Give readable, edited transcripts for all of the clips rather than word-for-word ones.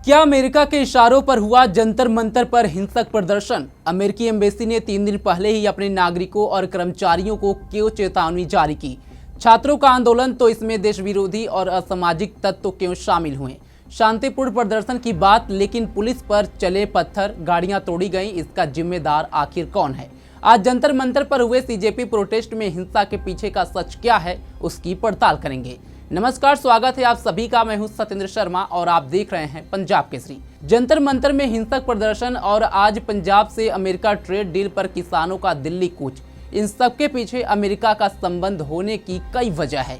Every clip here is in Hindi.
क्या अमेरिका के इशारों पर हुआ जंतर मंतर पर हिंसक प्रदर्शन? अमेरिकी एम्बेसी ने 3 दिन पहले ही अपने नागरिकों और कर्मचारियों को क्यों चेतावनी जारी की? छात्रों का आंदोलन तो इसमें देश विरोधी और असामाजिक तत्व क्यों शामिल हुए? शांतिपूर्ण प्रदर्शन की बात, लेकिन पुलिस पर चले पत्थर, गाड़ियां तोड़ी गईं, इसका जिम्मेदार आखिर कौन है? आज जंतर मंतर पर हुए सीजेपी प्रोटेस्ट में हिंसा के पीछे का सच क्या है, उसकी पड़ताल करेंगे। नमस्कार, स्वागत है आप सभी का। मैं हूं सत्येंद्र शर्मा और आप देख रहे हैं पंजाब केसरी। जंतर मंतर में हिंसक प्रदर्शन और आज पंजाब से अमेरिका ट्रेड डील पर किसानों का दिल्ली कूच, इन सब के पीछे अमेरिका का संबंध होने की कई वजह है।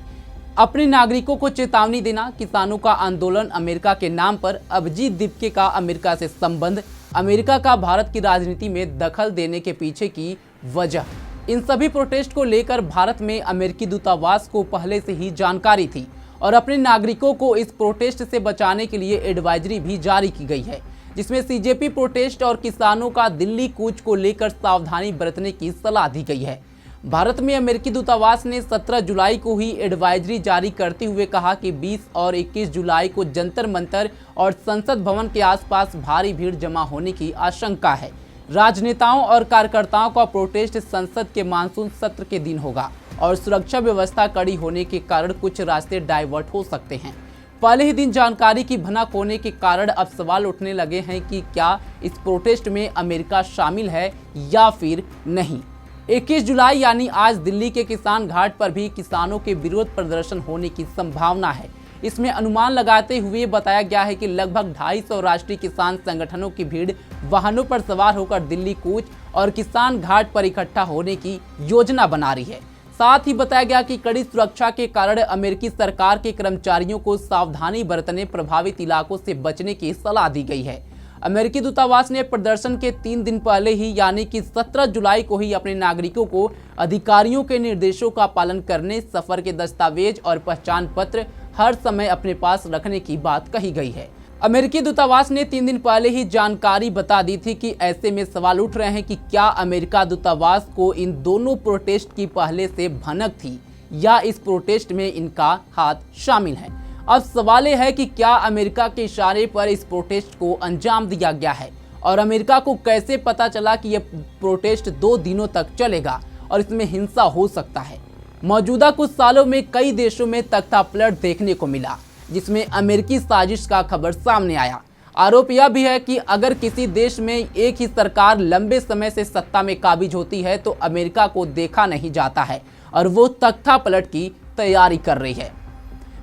अपने नागरिकों को चेतावनी देना, किसानों का आंदोलन अमेरिका के नाम पर, अभिजीत दीपके का अमेरिका से संबंध, अमेरिका का भारत की राजनीति में दखल देने के पीछे की वजह, इन सभी प्रोटेस्ट को लेकर भारत में अमेरिकी दूतावास को पहले से ही जानकारी थी और अपने नागरिकों को इस प्रोटेस्ट से बचाने के लिए एडवाइजरी भी जारी की गई है, जिसमें सीजेपी प्रोटेस्ट और किसानों का दिल्ली कूच को लेकर सावधानी बरतने की सलाह दी गई है। भारत में अमेरिकी दूतावास ने 17 जुलाई को ही एडवाइजरी जारी करते हुए कहा कि 20 और 21 जुलाई को जंतर मंतर और संसद भवन के आसपास भारी भीड़ जमा होने की आशंका है। राजनेताओं और कार्यकर्ताओं का प्रोटेस्ट संसद के मानसून सत्र के दिन होगा और सुरक्षा व्यवस्था कड़ी होने के कारण कुछ रास्ते डाइवर्ट हो सकते हैं। पहले ही दिन जानकारी की भनक होने के कारण अब सवाल उठने लगे हैं कि क्या इस प्रोटेस्ट में अमेरिका शामिल है या फिर नहीं। 21 जुलाई यानी आज दिल्ली के किसान घाट पर भी किसानों के विरोध प्रदर्शन होने की संभावना है। इसमें अनुमान लगाते हुए बताया गया है कि लगभग 250 राष्ट्रीय किसान संगठनों की भीड़ वाहनों पर सवार होकर दिल्ली कूच और किसान घाट पर इकट्ठा होने की योजना बना रही है। साथ ही बताया गया कि कड़ी सुरक्षा के कारण अमेरिकी सरकार के कर्मचारियों को सावधानी बरतने, प्रभावित इलाकों से बचने की सलाह दी गई है। अमेरिकी दूतावास ने प्रदर्शन के 3 दिन पहले ही यानी कि 17 जुलाई को ही अपने नागरिकों को अधिकारियों के निर्देशों का पालन करने, सफर के दस्तावेज और पहचान पत्र हर समय अपने पास रखने की बात कही गई है। अमेरिकी दूतावास ने 3 दिन पहले ही जानकारी बता दी थी कि ऐसे में सवाल उठ रहे हैं कि क्या अमेरिका दूतावास को इन दोनों प्रोटेस्ट की पहले से भनक थी या इस प्रोटेस्ट में इनका हाथ शामिल है। अब सवाल यह है कि क्या अमेरिका के इशारे पर इस प्रोटेस्ट को अंजाम दिया गया है और अमेरिका को कैसे पता चला कि यह प्रोटेस्ट 2 दिनों तक चलेगा और इसमें हिंसा हो सकता है। मौजूदा कुछ सालों में कई देशों में तख्तापलट देखने को मिला, जिसमें अमेरिकी साजिश का खबर सामने आया। आरोप यह भी है कि अगर किसी देश में एक ही सरकार लंबे समय से सत्ता में काबिज होती है तो अमेरिका को देखा नहीं जाता है और वो तख्तापलट की तैयारी कर रही है।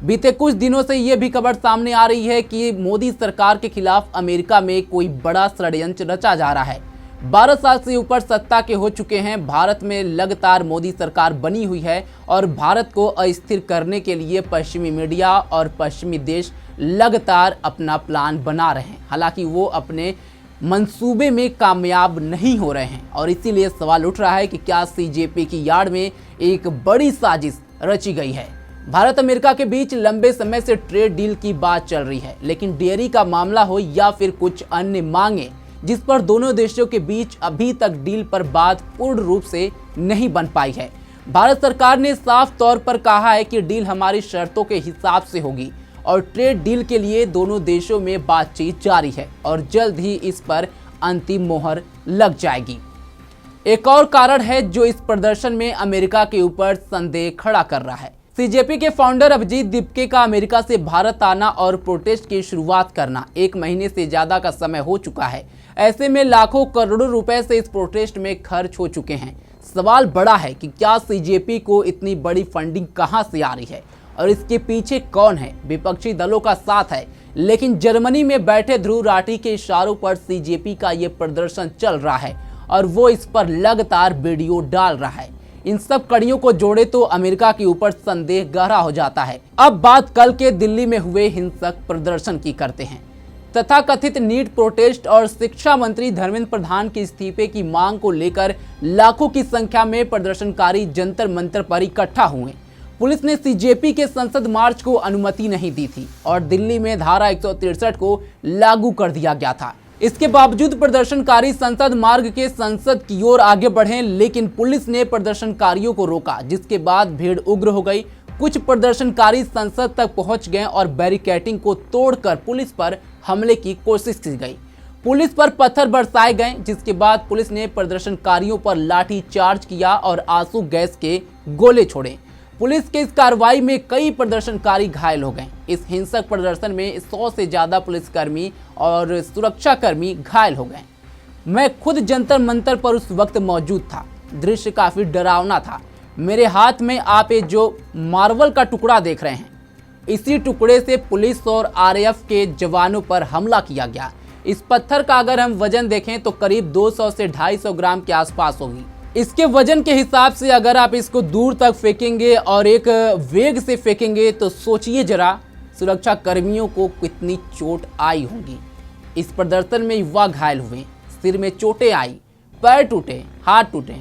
बीते कुछ दिनों से ये भी खबर सामने आ रही है कि मोदी सरकार के खिलाफ अमेरिका में कोई बड़ा षड्यंत्र रचा जा रहा है। 12 साल से ऊपर सत्ता के हो चुके हैं। भारत में लगातार मोदी सरकार बनी हुई है और भारत को अस्थिर करने के लिए पश्चिमी मीडिया और पश्चिमी देश लगातार अपना प्लान बना रहे हैं। हालांकि वो अपने मंसूबे में कामयाब नहीं हो रहे हैं और इसीलिए सवाल उठ रहा है कि क्या सीजेपी की यार्ड में एक बड़ी साजिश रची गई है। भारत अमेरिका के बीच लंबे समय से ट्रेड डील की बात चल रही है, लेकिन डेयरी का मामला हो या फिर कुछ अन्य मांगे जिस पर दोनों देशों के बीच अभी तक डील पर बात पूर्ण रूप से नहीं बन पाई है। भारत सरकार ने साफ तौर पर कहा है कि डील हमारी शर्तों के हिसाब से होगी और ट्रेड डील के लिए दोनों देशों में बातचीत जारी है और जल्द ही इस पर अंतिम मोहर लग जाएगी। एक और कारण है जो इस प्रदर्शन में अमेरिका के ऊपर संदेह खड़ा कर रहा है। सीजेपी के फाउंडर अभिजीत दीपके का अमेरिका से भारत आना और प्रोटेस्ट की शुरुआत करना 1 महीने से ज्यादा का समय हो चुका है। ऐसे में लाखों करोड़ों रुपए से इस प्रोटेस्ट में खर्च हो चुके हैं। सवाल बड़ा है कि क्या सीजेपी को इतनी बड़ी फंडिंग कहां से आ रही है और इसके पीछे कौन है। विपक्षी दलों का साथ है, लेकिन जर्मनी में बैठे ध्रुव राठी के इशारों पर सीजेपी का ये प्रदर्शन चल रहा है और वो इस पर लगातार वीडियो डाल रहा है। इन सब कड़ियों को जोड़े तो अमेरिका के ऊपर संदेह गहरा हो जाता है। अब बात कल के दिल्ली में हुए हिंसक प्रदर्शन की करते हैं। तथाकथित नीट प्रोटेस्ट और शिक्षा मंत्री धर्मेंद्र प्रधान के इस्तीफे की मांग को लेकर लाखों की संख्या में प्रदर्शनकारी जंतर मंतर पर इकट्ठा हुए। पुलिस ने सीजेपी के संसद मार्च को अनुमति नहीं दी थी और दिल्ली में धारा 163 को लागू कर दिया गया था। इसके बावजूद प्रदर्शनकारी संसद मार्ग के संसद की ओर आगे बढ़े, लेकिन पुलिस ने प्रदर्शनकारियों को रोका, जिसके बाद भीड़ उग्र हो गई। कुछ प्रदर्शनकारी संसद तक पहुंच गए और बैरिकेडिंग को तोड़कर पुलिस पर हमले की कोशिश की गई। पुलिस पर पत्थर बरसाए गए, जिसके बाद पुलिस ने प्रदर्शनकारियों पर लाठी चार्ज किया और आंसू गैस के गोले छोड़े। पुलिस के इस कार्रवाई में कई प्रदर्शनकारी घायल हो गए। इस हिंसक प्रदर्शन में 100 से ज्यादा पुलिसकर्मी और सुरक्षाकर्मी घायल हो गए। मैं खुद जंतर मंतर पर उस वक्त मौजूद था। दृश्य काफी डरावना था। मेरे हाथ में आप ये जो मार्बल का टुकड़ा देख रहे हैं, इसी टुकड़े से पुलिस और आरएएफ के जवानों पर हमला किया गया। इस पत्थर का अगर हम वजन देखें तो करीब 200 से 250 ग्राम के आसपास होगी। इसके वजन के हिसाब से अगर आप इसको दूर तक फेंकेंगे और एक वेग से फेंकेंगे तो सोचिए जरा सुरक्षा कर्मियों को कितनी चोट आई होगी। इस प्रदर्शन में युवा घायल हुए, सिर में चोटें आई, पैर टूटे, हाथ टूटे,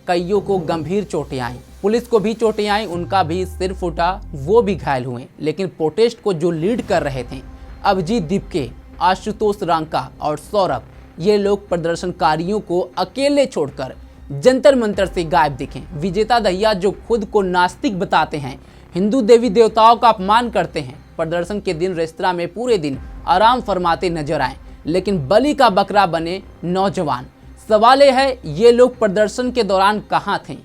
कईयों को गंभीर चोटें आई। पुलिस को भी चोटें आई, उनका भी सिर फूटा, वो भी घायल हुए। लेकिन प्रोटेस्ट को जो लीड कर रहे थे अभिजीत दीपके, आशुतोष रांका और सौरभ, ये लोग प्रदर्शनकारियों को अकेले छोड़कर जंतर मंतर से गायब दिखे। विजेता दहिया जो खुद को नास्तिक बताते हैं, हिंदू देवी देवताओं का अपमान करते हैं, प्रदर्शन के दिन रेस्तरां में पूरे दिन आराम फरमाते नजर आए, लेकिन बलि का बकरा बने नौजवान। सवाल यह है, ये लोग प्रदर्शन के दौरान कहां थे?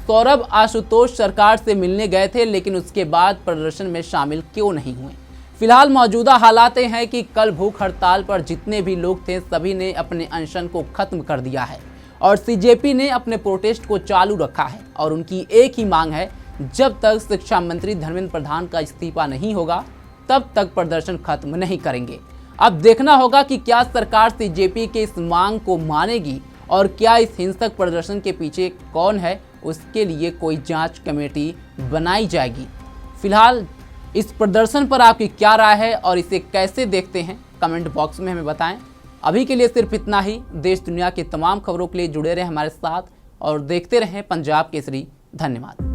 सौरभ, आशुतोष सरकार से मिलने गए थे, लेकिन उसके बाद प्रदर्शन में शामिल क्यों नहीं हुए? फिलहाल मौजूदा हालात हैं कि कल भूख हड़ताल पर जितने भी लोग थे सभी ने अपने अनशन को खत्म कर दिया है और सीजेपी ने अपने प्रोटेस्ट को चालू रखा है। और उनकी एक ही मांग है, जब तक शिक्षा मंत्री धर्मेंद्र प्रधान का इस्तीफा नहीं होगा तब तक प्रदर्शन खत्म नहीं करेंगे। अब देखना होगा कि क्या सरकार सीजेपी के इस मांग को मानेगी और क्या इस हिंसक प्रदर्शन के पीछे कौन है, उसके लिए कोई जांच कमेटी बनाई जाएगी। फिलहाल इस प्रदर्शन पर आपकी क्या राय है और इसे कैसे देखते हैं, कमेंट बॉक्स में हमें बताएं। अभी के लिए सिर्फ इतना ही। देश दुनिया की तमाम खबरों के लिए जुड़े रहें हमारे साथ और देखते रहें पंजाब केसरी। धन्यवाद।